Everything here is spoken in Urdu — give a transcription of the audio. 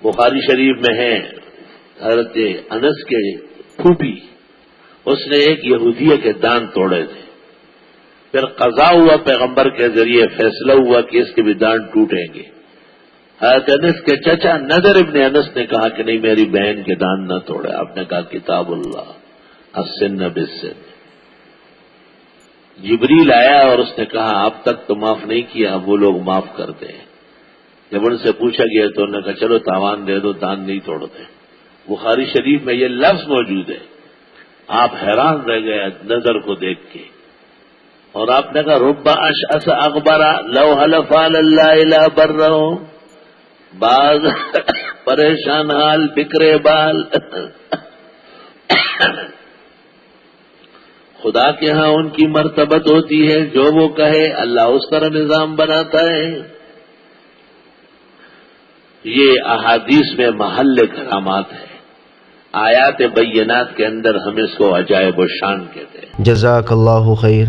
بخاری شریف میں ہے حضرت انس کے پھوپھی، اس نے ایک یہودیہ کے دان توڑے تھے، پھر قضا ہوا، پیغمبر کے ذریعے فیصلہ ہوا کہ اس کے بھی دان ٹوٹیں گے۔ حضرت انس کے چچا نضر ابن انس نے کہا کہ نہیں، میری بہن کے دان نہ توڑے۔ آپ نے کہا کتاب اللہ السن بالسن۔ جبریل آیا اور اس نے کہا اب تک تو معاف نہیں کیا، اب وہ لوگ معاف کر دیں۔ جب ان سے پوچھا گیا تو انہوں نے کہا چلو تاوان دے دو، دان نہیں توڑتے۔ بخاری شریف میں یہ لفظ موجود ہے۔ آپ حیران رہ گئے نظر کو دیکھ کے، اور آپ نے کہا رب اشعث اغبر لو حلف علی اللہ لابرہ، بعض پریشان حال بکرے بال۔ خدا کے ہاں ان کی مرتبت ہوتی ہے، جو وہ کہے اللہ اس طرح نظام بناتا ہے۔ یہ احادیث میں محل کرامات ہے، آیات بینات کے اندر ہم اس کو عجائب و شان کہتے ہیں۔ جزاک اللہ خیر۔